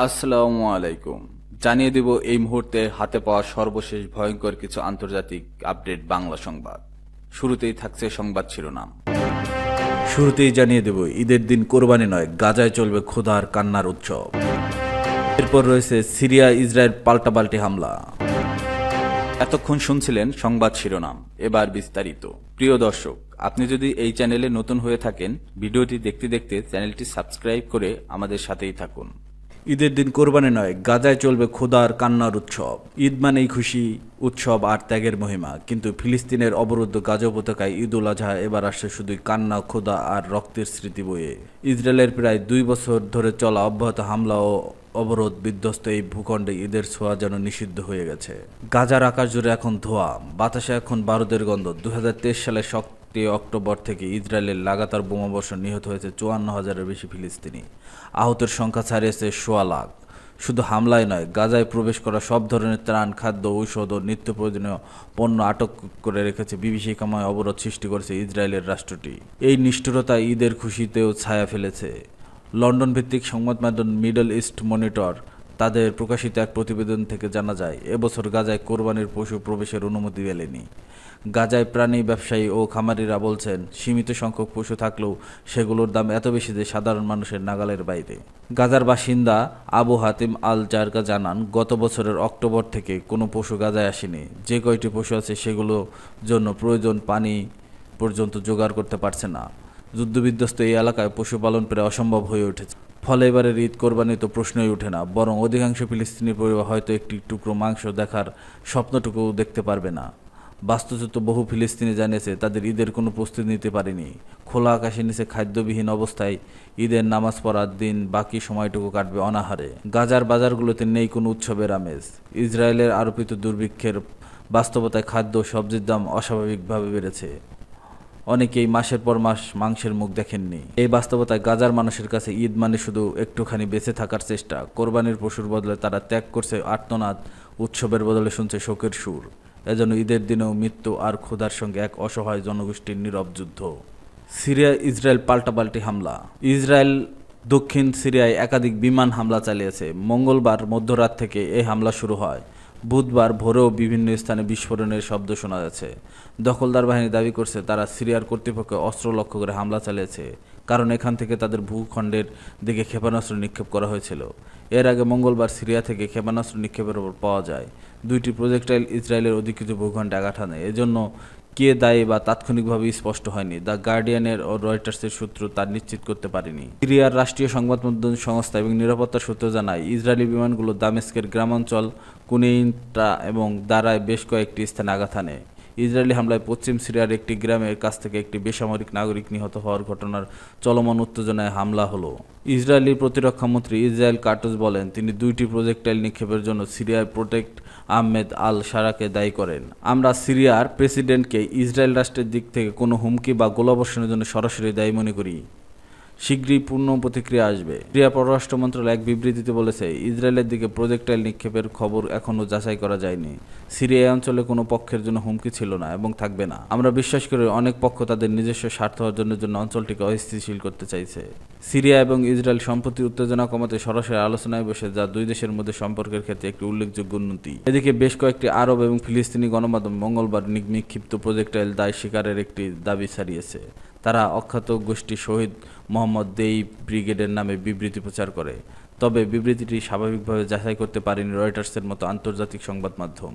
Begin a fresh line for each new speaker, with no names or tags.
আসসালামু আলাইকুম। জানিয়ে দিব এই মুহূর্তে হাতে পাওয়া সর্বশেষ ভয়ঙ্কর কিছু আন্তর্জাতিক আপডেট বাংলা সংবাদ। শুরুতেই থাকছে সংবাদ শিরোনাম। শুরুতেই জানিয়ে দেব ঈদের দিন কোরবানি নয়, গাজায় চলবে ক্ষুধার কান্নার উৎসব। এরপর রয়েছে সিরিয়া ইসরায়েল পাল্টাপাল্টি হামলা। এতক্ষণ শুনছিলেন সংবাদ শিরোনাম, এবার বিস্তারিত। প্রিয় দর্শক, আপনি যদি এই চ্যানেলে নতুন হয়ে থাকেন, ভিডিওটি দেখতে দেখতে চ্যানেলটি সাবস্ক্রাইব করে আমাদের সাথেই থাকুন। ঈদের দিন কোরবানি নয়, গাজায় চলবে ক্ষুধার কান্নার উৎসব। ঈদ মানেই খুশি, উৎসব আর ত্যাগের মহিমা, কিন্তু ফিলিস্তিনের অবরুদ্ধ গাজা উপত্যকায় ঈদ উল আজহা এবার আসছে শুধুই কান্না, ক্ষুধা আর রক্তের স্মৃতি বয়ে। ইসরায়েলের প্রায় 2 বছর ধরে চলা অব্যাহত হামলা ও অবরোধ বিধ্বস্ত এই ভূখণ্ডে ঈদের ছোঁয়া যেন নিষিদ্ধ হয়ে গেছে। গাজার আকাশ জুড়ে এখন ধোঁয়া, বাতাসে এখন বারুদের গন্ধ। 2023 সালের অক্টোবর থেকে ইসরায়েলের লাগাতার বোমাবর্ষণ নিহত হয়েছে 54,000-এর বেশি ফিলিস্তিনি। আহতের সংখ্যা ছাড়িয়েছে 1.25 লাখ। শুধু হামলায় নয়, গাজায় প্রবেশ করা সব ধরনের ত্রাণ, খাদ্য, ঔষধ ও নিত্য প্রয়োজনীয় পণ্য আটক করে রেখেছে বিভীষিকাময় অবরোধ সৃষ্টি করেছে ইসরায়েলের রাষ্ট্রটি। এই নিষ্ঠুরতা ঈদের খুশিতেও ছায়া ফেলেছে। লন্ডন ভিত্তিক সংবাদ মাধ্যম মিডল ইস্ট মনিটর তাদের প্রকাশিত এক প্রতিবেদন থেকে জানা যায়, এবছর গাজায় কোরবানির পশু প্রবেশের অনুমতি মেলেনি। গাজায় প্রাণী ব্যবসায়ী ও খামারিরা বলছেন, সীমিত সংখ্যক পশু থাকলেও সেগুলোর দাম এত বেশি যে সাধারণ মানুষের নাগালের বাইরে। গাজার বাসিন্দা আবু হাতিম আল জারকা জানান, গত বছরের অক্টোবর থেকে কোনো পশু গাজায় আসেনি। যে কয়টি পশু আছে সেগুলোর জন্য প্রয়োজন পানি পর্যন্ত জোগাড় করতে পারছে না। যুদ্ধবিধ্বস্ত এই এলাকায় পশুপালন প্রায় অসম্ভব হয়ে উঠেছে। ফলে এবারের ঈদ কোরবানি তো প্রশ্নই ওঠে না, বরং অধিকাংশ ফিলিস্তিনি পরিবার হয়তো একটি টুকরো মাংস দেখার স্বপ্নটুকু দেখতে পারবে না। বাস্তুচ্যুত বহু ফিলিস্তিনি জানিয়েছে তাদের ঈদের কোনো প্রস্তুতি নিতে পারেনি। খোলা আকাশের নিচে খাদ্যবিহীন অবস্থায় ঈদের নামাজ পড়ার দিন বাকি সময়টুকু কাটবে অনাহারে। গাজার বাজারগুলোতে নেই কোনো উৎসবের আমেজ। ইসরায়েলের আরোপিত দুর্ভিক্ষের বাস্তবতায় খাদ্য ও সবজির দাম অস্বাভাবিকভাবে বেড়েছে। অনেকেই মাসের পর মাস মাংসের মুখ দেখেননি। এই বাস্তবতায় গাজার মানুষের কাছে ঈদ মানে শুধু একটুখানি বেঁচে থাকার চেষ্টা। কোরবানির পশুর বদলে তারা ত্যাগ করছে আর্তনাদ, উৎসবের বদলে শুনছে শোকের সুর। এজন্য ঈদের দিনেও মৃত্যু আর ক্ষুধার সঙ্গে এক অসহায় জনগোষ্ঠীর নীরব যুদ্ধ। সিরিয়া ইসরায়েল পাল্টাপাল্টি হামলা। ইসরায়েল দক্ষিণ সিরিয়ায় একাধিক বিমান হামলা চালিয়েছে। মঙ্গলবার মধ্যরাত থেকে এই হামলা শুরু হয়। বুধবার ভোরেও বিভিন্ন স্থানে বিস্ফোরণের শব্দ শোনা যাচ্ছে। দখলদার বাহিনী দাবি করছে তারা সিরিয়ার কর্তৃপক্ষ অস্ত্র লক্ষ্য করে হামলা চালিয়েছে, কারণ এখান থেকে তাদের ভূখণ্ডের দিকে ক্ষেপণাস্ত্র নিক্ষেপ করা হয়েছিল। এর আগে মঙ্গলবার সিরিয়া থেকে ক্ষেপণাস্ত্র নিক্ষেপের ওপর পাওয়া যায় 2টি প্রজেক্টাইল ইসরায়েলের অধিকৃত ভূখণ্ডে আঘাত হানে। এজন্য কে দায়ী বা তাৎক্ষণিকভাবে স্পষ্ট হয়নি। দ্য গার্ডিয়ানের ও রয়টার্সের সূত্র তা নিশ্চিত করতে পারেনি। সিরিয়ার রাষ্ট্রীয় সংবাদ মাধ্যম সংস্থা এবং নিরাপত্তা সূত্র জানায়, ইসরায়েলি বিমানগুলো দামেস্কের গ্রামাঞ্চল কুনেইনটা এবং দারায় বেশ কয়েকটি স্থানে আঘাত হানে। ইসরায়েলি হামলায় পশ্চিম সিরিয়ার একটি গ্রামের কাছ থেকে একটি বেসামরিক নাগরিক নিহত হওয়ার ঘটনার চলমান উত্তেজনায় হামলা হলো। ইসরায়েলি প্রতিরক্ষা মন্ত্রী ইসরায়েল কাটুস বলেন, তিনি 2টি প্রজেক্টাইল নিক্ষেপের জন্য সিরিয়ার প্রোটেক্ট আহমেদ আল শারাকে দায়ী করেন। আমরা সিরিয়ার প্রেসিডেন্টকে ইসরায়েল রাষ্ট্রের দিক থেকে কোনো হুমকি বা গোলাবর্ষণের জন্য সরাসরি দায়ী মনে করি। শীঘ্রই পূর্ণ প্রতিক্রিয়া আসবে। সিরিয়া পররাষ্ট্র মন্ত্রণালয় এক বিবৃতিতে বলেছে, ইসরায়েলের দিকে প্রজেক্টাইল নিক্ষেপের খবর এখনও যাচাই করা যায়নি। সিরিয়া অঞ্চলে কোনো পক্ষের জন্য হুমকি ছিল না এবং থাকবে না। আমরা বিশ্বাস করি অনেক পক্ষ তাদের নিজস্ব স্বার্থ অর্জনের জন্য অঞ্চলটিকে অস্থিতিশীল করতে চাইছে। সিরিয়া এবং ইসরায়েল সম্প্রতি উত্তেজনা কমাতে সরাসরি আলোচনায় বসে, যা দুই দেশের মধ্যে সম্পর্কের ক্ষেত্রে একটি উল্লেখযোগ্য উন্নতি। এদিকে বেশ কয়েকটি আরব এবং ফিলিস্তিনি গণমাধ্যম মঙ্গলবার নিক্ষিপ্ত প্রজেক্টাইল দায় স্বীকারের একটি দাবি ছাড়িয়েছে। তারা অখ্যাত গোষ্ঠী শহীদ মোহাম্মদ দেই ব্রিগেডের নামে বিবৃতি প্রচার করে। তবে বিবৃতিটি স্বাভাবিকভাবে যাচাই করতে পারেনি রয়টার্সের মতো আন্তর্জাতিক সংবাদ মাধ্যম।